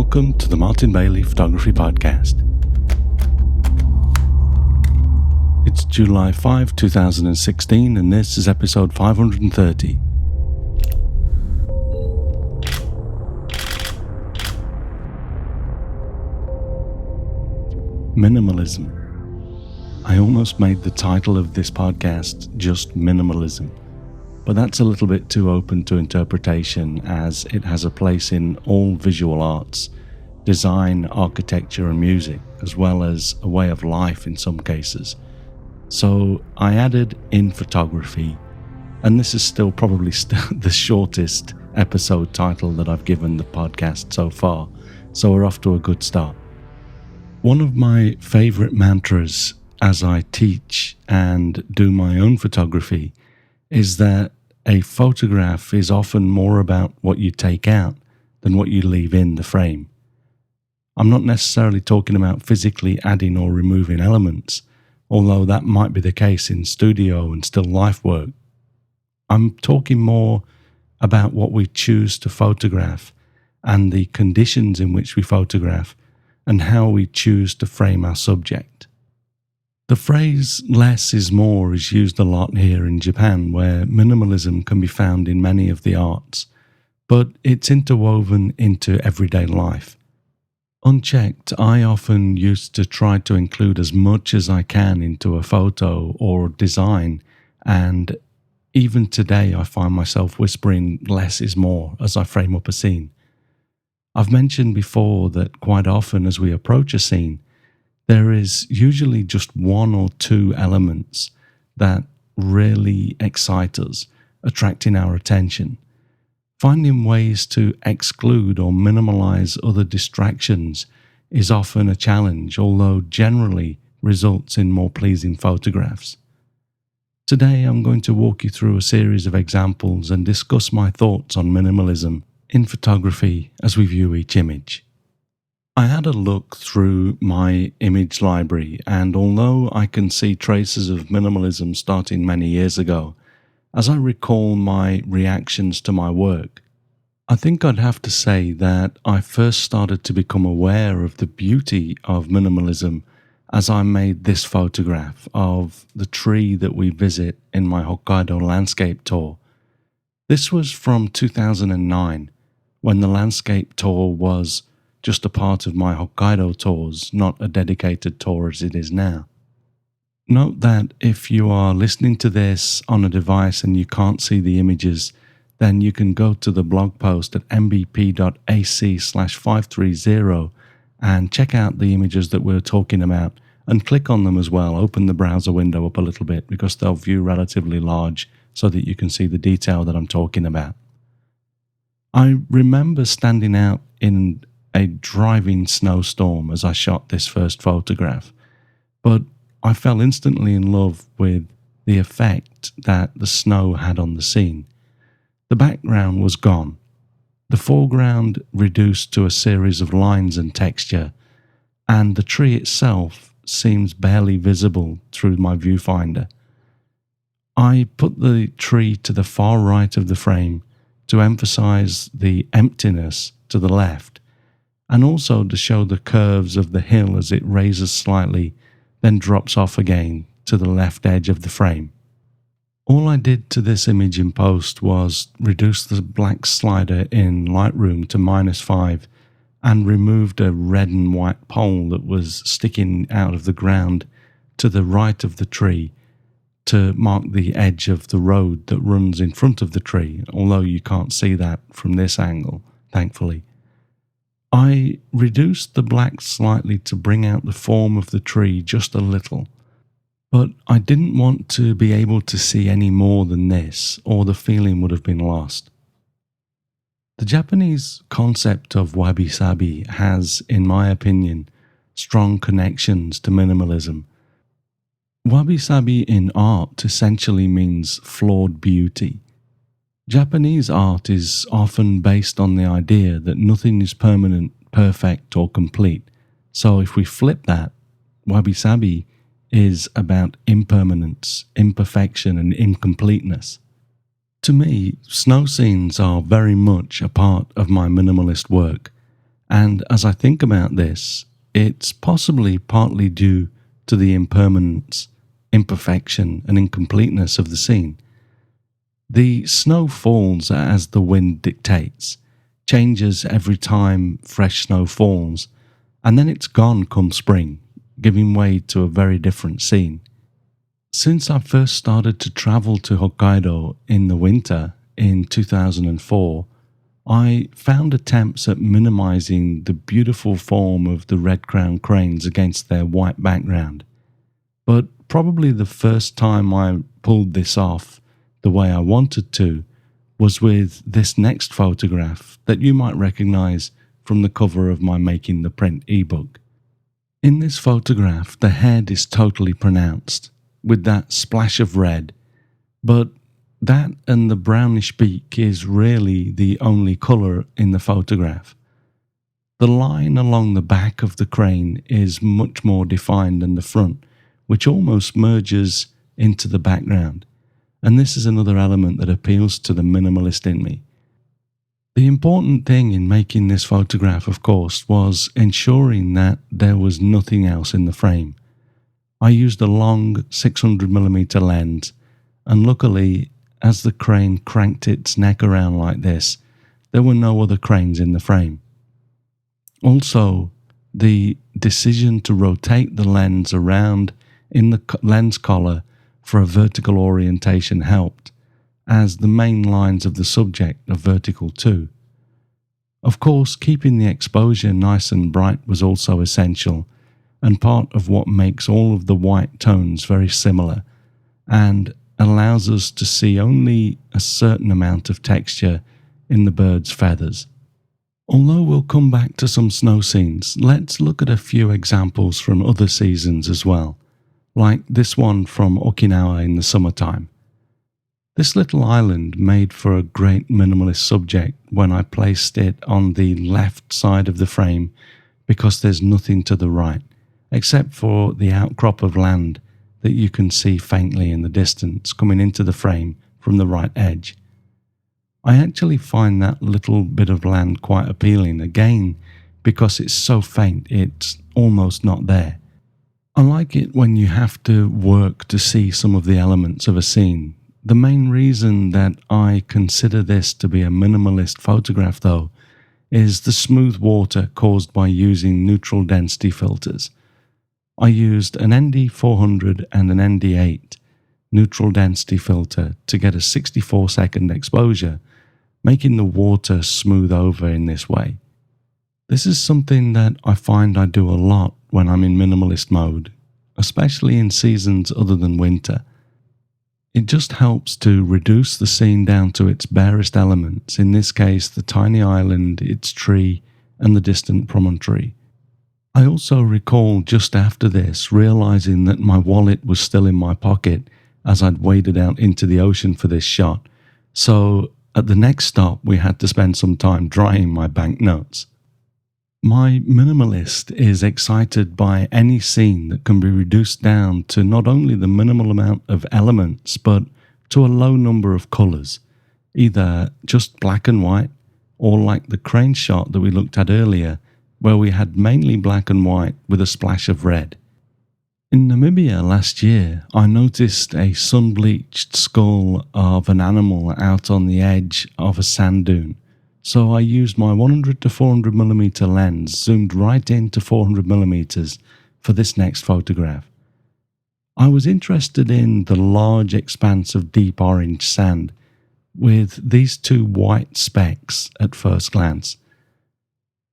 Welcome to the Martin Bailey Photography Podcast. It's July 5, 2016, and this is episode 530. Minimalism. I almost made the title of this podcast just Minimalism, but that's a little bit too open to interpretation, as it has a place in all visual arts, design, architecture and music, as well as a way of life in some cases. So I added in photography, and this is still probably the shortest episode title that I've given the podcast so far, so we're off to a good start. One of my favorite mantras as I teach and do my own photography is that a photograph is often more about what you take out than what you leave in the frame. I'm not necessarily talking about physically adding or removing elements, although that might be the case in studio and still life work. I'm talking more about what we choose to photograph and the conditions in which we photograph and how we choose to frame our subject. The phrase less is more is used a lot here in Japan, where minimalism can be found in many of the arts, but it's interwoven into everyday life. Unchecked, I often used to try to include as much as I can into a photo or design, and even today I find myself whispering less is more as I frame up a scene. I've mentioned before that quite often as we approach a scene, there is usually just one or two elements that really excite us, attracting our attention. Finding ways to exclude or minimalize other distractions is often a challenge, although generally results in more pleasing photographs. Today I'm going to walk you through a series of examples and discuss my thoughts on minimalism in photography as we view each image. I had a look through my image library, and although I can see traces of minimalism starting many years ago, as I recall my reactions to my work, I think I'd have to say that I first started to become aware of the beauty of minimalism as I made this photograph of the tree that we visit in my Hokkaido landscape tour. This was from 2009, when the landscape tour was just a part of my Hokkaido tours, not a dedicated tour as it is now. Note that if you are listening to this on a device and you can't see the images, then you can go to the blog post at mbp.ac/530 and check out the images that we're talking about and click on them as well. Open the browser window up a little bit because they'll view relatively large so that you can see the detail that I'm talking about. I remember standing out in a driving snowstorm as I shot this first photograph, but I fell instantly in love with the effect that the snow had on the scene. The background was gone, the foreground reduced to a series of lines and texture, and the tree itself seems barely visible through my viewfinder. I put the tree to the far right of the frame to emphasize the emptiness to the left, and also to show the curves of the hill as it raises slightly, then drops off again to the left edge of the frame. All I did to this image in post was reduce the black slider in Lightroom to -5 and removed a red and white pole that was sticking out of the ground to the right of the tree to mark the edge of the road that runs in front of the tree, although you can't see that from this angle, thankfully. I reduced the black slightly to bring out the form of the tree just a little, but I didn't want to be able to see any more than this, or the feeling would have been lost. The Japanese concept of wabi-sabi has, in my opinion, strong connections to minimalism. Wabi-sabi in art essentially means flawed beauty. Japanese art is often based on the idea that nothing is permanent, perfect or complete. So if we flip that, wabi-sabi is about impermanence, imperfection and incompleteness. To me, snow scenes are very much a part of my minimalist work, And as I think about this, it's possibly partly due to the impermanence, imperfection, and incompleteness of the scene. The snow falls as the wind dictates, changes every time fresh snow falls, and then it's gone come spring, giving way to a very different scene. Since I first started to travel to Hokkaido in the winter in 2004, I found attempts at minimizing the beautiful form of the red-crowned cranes against their white background. But probably the first time I pulled this off the way I wanted to was with this next photograph that you might recognize from the cover of my Making the Print ebook. In this photograph, the head is totally pronounced, with that splash of red, but that and the brownish beak is really the only colour in the photograph. The line along the back of the crane is much more defined than the front, which almost merges into the background, and this is another element that appeals to the minimalist in me. The important thing in making this photograph, of course, was ensuring that there was nothing else in the frame. I used a long 600mm lens, and luckily, as the crane cranked its neck around like this, there were no other cranes in the frame. Also, the decision to rotate the lens around in the lens collar for a vertical orientation helped, as the main lines of the subject are vertical too. Of course, keeping the exposure nice and bright was also essential, and part of what makes all of the white tones very similar, and allows us to see only a certain amount of texture in the bird's feathers. Although we'll come back to some snow scenes, let's look at a few examples from other seasons as well, like this one from Okinawa in the summertime. This little island made for a great minimalist subject when I placed it on the left side of the frame because there's nothing to the right, except for the outcrop of land that you can see faintly in the distance coming into the frame from the right edge. I actually find that little bit of land quite appealing, again, because it's so faint it's almost not there. I like it when you have to work to see some of the elements of a scene. The main reason that I consider this to be a minimalist photograph, though, is the smooth water caused by using neutral density filters. I used an ND400 and an ND8 neutral density filter to get a 64-second exposure, making the water smooth over in this way. This is something that I find I do a lot when I'm in minimalist mode, especially in seasons other than winter. It just helps to reduce the scene down to its barest elements, in this case the tiny island, its tree, and the distant promontory. I also recall just after this realizing that my wallet was still in my pocket as I'd waded out into the ocean for this shot, so at the next stop we had to spend some time drying my banknotes. My minimalist is excited by any scene that can be reduced down to not only the minimal amount of elements but to a low number of colours, either just black and white or like the crane shot that we looked at earlier, where we had mainly black and white with a splash of red. In Namibia last year, I noticed a sun-bleached skull of an animal out on the edge of a sand dune, so I used my 100 to 400mm lens zoomed right into 400mm for this next photograph. I was interested in the large expanse of deep orange sand with these two white specks at first glance.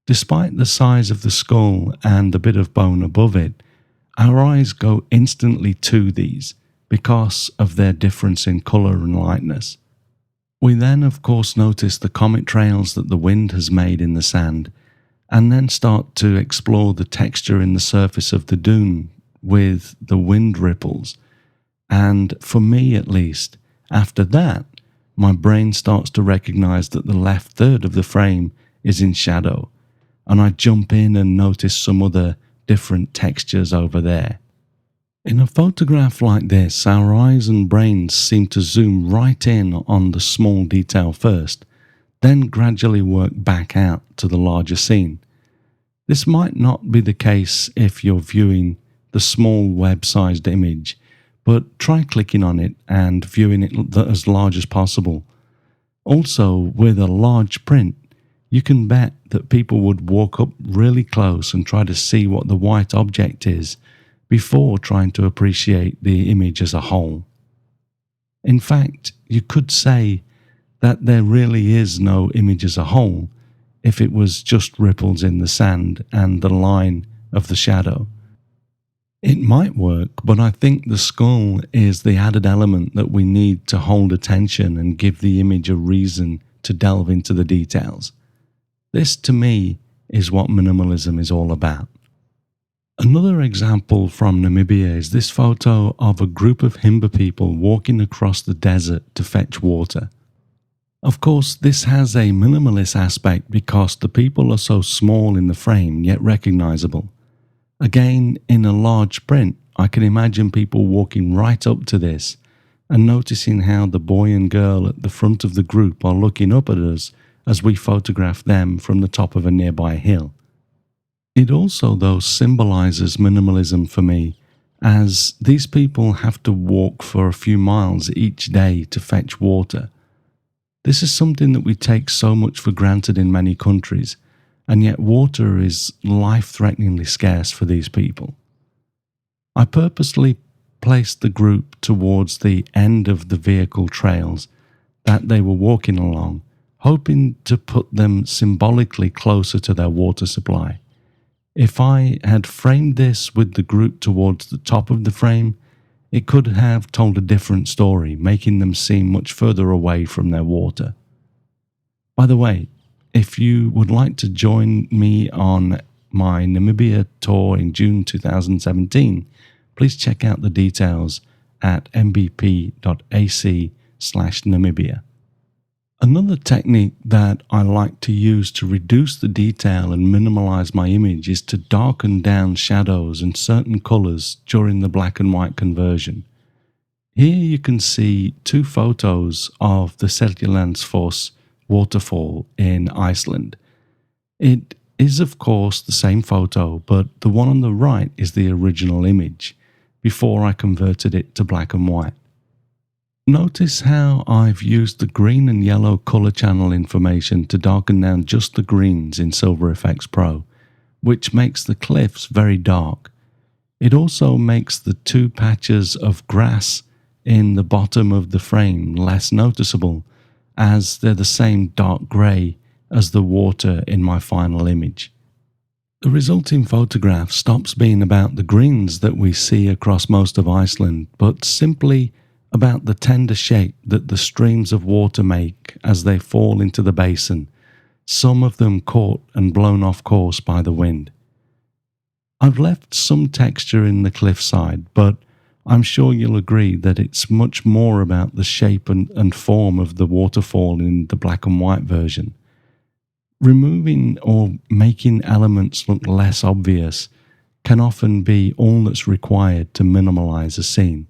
Despite the size of the skull and the bit of bone above it, our eyes go instantly to these because of their difference in colour and lightness. We then of course notice the comet trails that the wind has made in the sand, and then start to explore the texture in the surface of the dune with the wind ripples. And for me at least, after that, my brain starts to recognise that the left third of the frame is in shadow, and I jump in and notice some other different textures over there. In a photograph like this, our eyes and brains seem to zoom right in on the small detail first, then gradually work back out to the larger scene. This might not be the case if you're viewing the small web-sized image, but try clicking on it and viewing it as large as possible. Also, with a large print, you can bet that people would walk up really close and try to see what the white object is before trying to appreciate the image as a whole. In fact, you could say that there really is no image as a whole if it was just ripples in the sand and the line of the shadow. It might work, but I think the skull is the added element that we need to hold attention and give the image a reason to delve into the details. This, to me, is what minimalism is all about. Another example from Namibia is this photo of a group of Himba people walking across the desert to fetch water. Of course, this has a minimalist aspect because the people are so small in the frame yet recognizable. Again, in a large print, I can imagine people walking right up to this and noticing how the boy and girl at the front of the group are looking up at us as we photograph them from the top of a nearby hill. It also, though, symbolizes minimalism for me, as these people have to walk for a few miles each day to fetch water. This is something that we take so much for granted in many countries, and yet water is life-threateningly scarce for these people. I purposely placed the group towards the end of the vehicle trails that they were walking along, hoping to put them symbolically closer to their water supply. If I had framed this with the group towards the top of the frame, it could have told a different story, making them seem much further away from their water. By the way, if you would like to join me on my Namibia tour in June 2017, please check out the details at mbp.ac/Namibia. Another technique that I like to use to reduce the detail and minimalize my image is to darken down shadows and certain colors during the black and white conversion. Here you can see two photos of the Seljalandsfoss waterfall in Iceland. It is of course the same photo, but the one on the right is the original image before I converted it to black and white. Notice how I've used the green and yellow color channel information to darken down just the greens in Silver Efex Pro, which makes the cliffs very dark. It also makes the two patches of grass in the bottom of the frame less noticeable, as they're the same dark grey as the water in my final image. The resulting photograph stops being about the greens that we see across most of Iceland, but simply about the tender shape that the streams of water make as they fall into the basin, some of them caught and blown off course by the wind. I've left some texture in the cliffside, but I'm sure you'll agree that it's much more about the shape and form of the waterfall in the black and white version. Removing or making elements look less obvious can often be all that's required to minimalize a scene.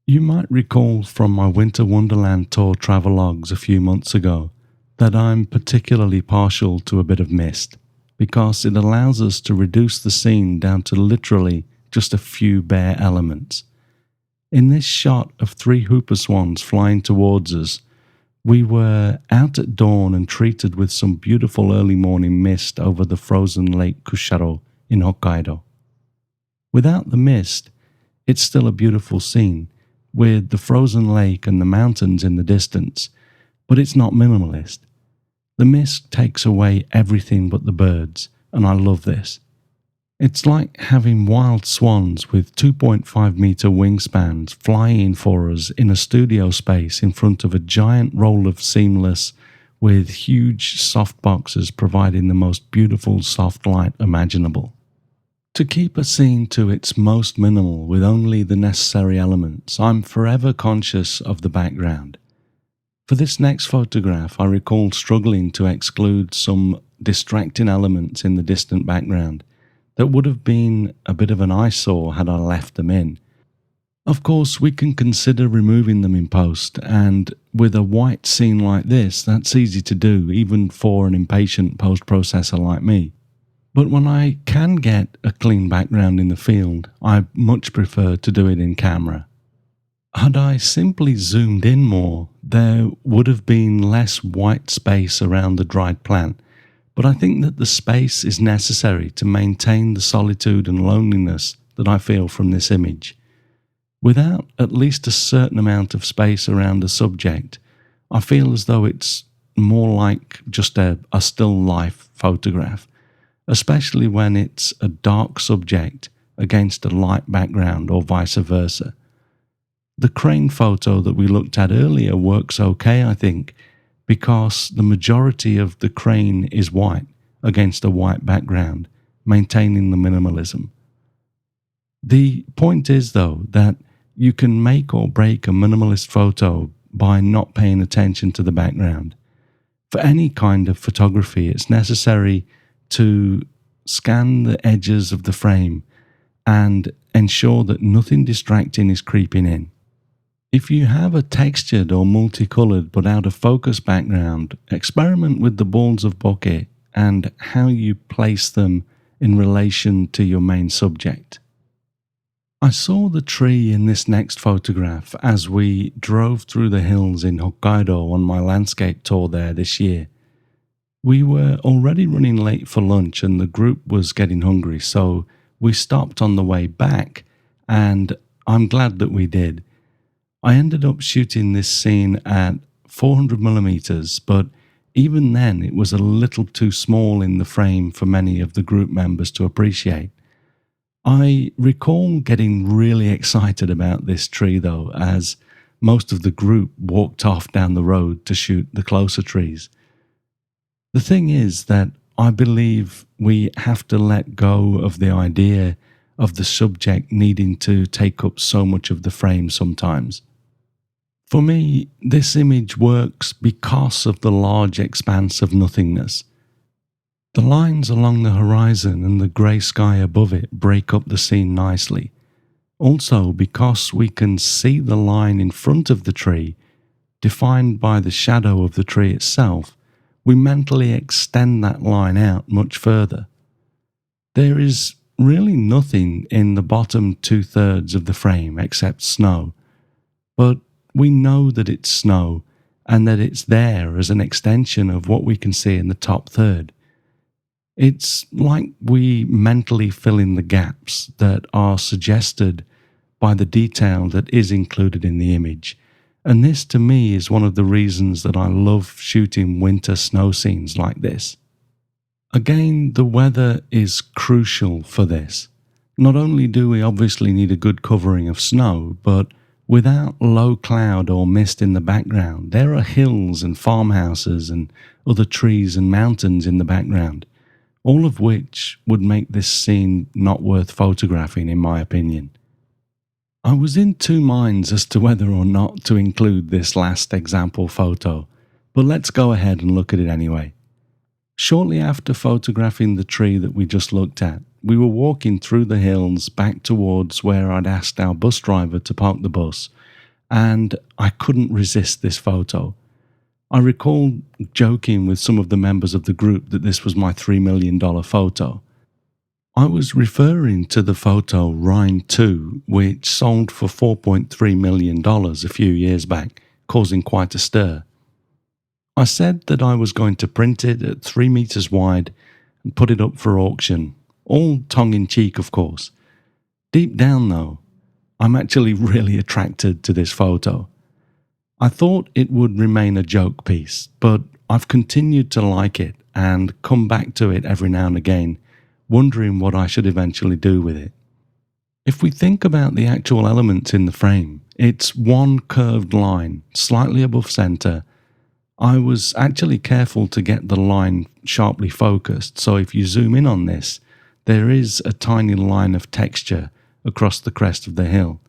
You might recall from my Winter Wonderland tour travelogues a few months ago that I'm particularly partial to a bit of mist, because it allows us to reduce the scene down to literally just a few bare elements. In this shot of 3 hooper swans flying towards us, we were out at dawn and treated with some beautiful early morning mist over the frozen Lake Kusharo in Hokkaido. Without the mist, it's still a beautiful scene, with the frozen lake and the mountains in the distance, but it's not minimalist. The mist takes away everything but the birds, and I love this. It's like having wild swans with 2.5 meter wingspans flying for us in a studio space in front of a giant roll of seamless with huge soft boxes providing the most beautiful soft light imaginable. To keep a scene to its most minimal with only the necessary elements, I'm forever conscious of the background. For this next photograph, I recall struggling to exclude some distracting elements in the distant background that would have been a bit of an eyesore had I left them in. Of course, we can consider removing them in post, and with a white scene like this, that's easy to do, even for an impatient post-processor like me. But when I can get a clean background in the field, I much prefer to do it in camera. Had I simply zoomed in more, there would have been less white space around the dried plant, but I think that the space is necessary to maintain the solitude and loneliness that I feel from this image. Without at least a certain amount of space around the subject, I feel as though it's more like just a still life photograph, especially when it's a dark subject against a light background or vice versa. The crane photo that we looked at earlier works okay, I think, because the majority of the crane is white against a white background, maintaining the minimalism. The point is, though, that you can make or break a minimalist photo by not paying attention to the background. For any kind of photography, it's necessary to scan the edges of the frame and ensure that nothing distracting is creeping in. If you have a textured or multicolored but out of focus background, experiment with the balls of bucket and how you place them in relation to your main subject. I saw the tree in this next photograph as we drove through the hills in Hokkaido on my landscape tour there this year. We were already running late for lunch and the group was getting hungry, so we stopped on the way back, and I'm glad that we did. I ended up shooting this scene at 400mm, but even then it was a little too small in the frame for many of the group members to appreciate. I recall getting really excited about this tree though, as most of the group walked off down the road to shoot the closer trees. The thing is that I believe we have to let go of the idea of the subject needing to take up so much of the frame sometimes. For me, this image works because of the large expanse of nothingness. The lines along the horizon and the grey sky above it break up the scene nicely. Also, because we can see the line in front of the tree, defined by the shadow of the tree itself, we mentally extend that line out much further. There is really nothing in the bottom 2/3 of the frame except snow, but we know that it's snow and that it's there as an extension of what we can see in the top third. It's like we mentally fill in the gaps that are suggested by the detail that is included in the image. And this to me is one of the reasons that I love shooting winter snow scenes like this. Again, the weather is crucial for this. Not only do we obviously need a good covering of snow, but without low cloud or mist in the background, there are hills and farmhouses and other trees and mountains in the background, all of which would make this scene not worth photographing in my opinion. I was in two minds as to whether or not to include this last example photo, but let's go ahead and look at it anyway. Shortly after photographing the tree that we just looked at, we were walking through the hills back towards where I'd asked our bus driver to park the bus, and I couldn't resist this photo. I recall joking with some of the members of the group that this was my $3 million photo. I was referring to the photo Rhine 2, which sold for $4.3 million a few years back, causing quite a stir. I said that I was going to print it at 3 meters wide and put it up for auction, all tongue-in-cheek of course. Deep down though, I'm actually really attracted to this photo. I thought it would remain a joke piece, but I've continued to like it and come back to it every now and again, wondering what I should eventually do with it. If we think about the actual elements in the frame, it's one curved line, slightly above center. I was actually careful to get the line sharply focused, so if you zoom in on this, there is a tiny line of texture across the crest of the hill.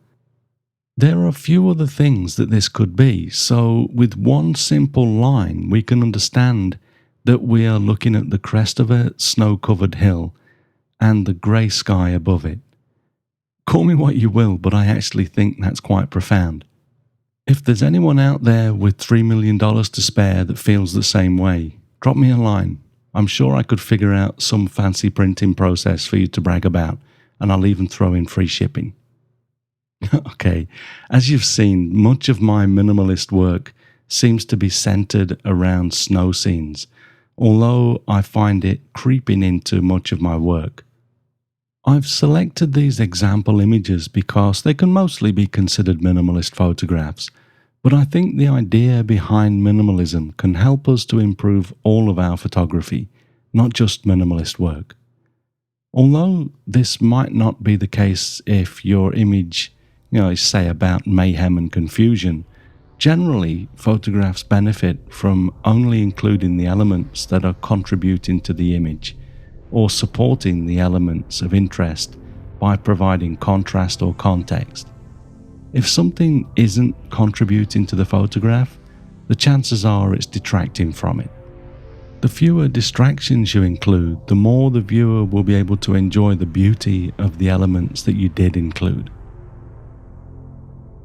There are a few other things that this could be, so with one simple line we can understand that we are looking at the crest of a snow-covered hill and the grey sky above it. Call me what you will, but I actually think that's quite profound. If there's anyone out there with $3 million to spare that feels the same way, drop me a line. I'm sure I could figure out some fancy printing process for you to brag about, and I'll even throw in free shipping. Okay, as you've seen, much of my minimalist work seems to be centered around snow scenes, although I find it creeping into much of my work. I've selected these example images because they can mostly be considered minimalist photographs, but I think the idea behind minimalism can help us to improve all of our photography, not just minimalist work. Although this might not be the case if your image, is say about mayhem and confusion, generally photographs benefit from only including the elements that are contributing to the image or supporting the elements of interest by providing contrast or context. If something isn't contributing to the photograph, the chances are it's detracting from it. The fewer distractions you include, the more the viewer will be able to enjoy the beauty of the elements that you did include.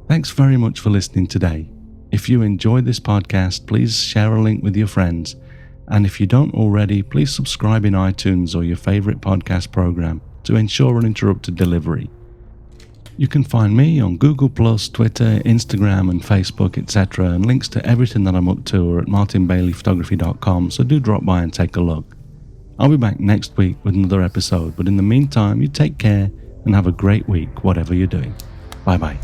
Thanks very much for listening today. If you enjoyed this podcast, please share a link with your friends. And if you don't already, please subscribe in iTunes or your favorite podcast program to ensure uninterrupted delivery. You can find me on Google+, Twitter, Instagram and Facebook, etc. and links to everything that I'm up to are at martinbaileyphotography.com, so do drop by and take a look. I'll be back next week with another episode, but in the meantime, you take care and have a great week, whatever you're doing. Bye bye.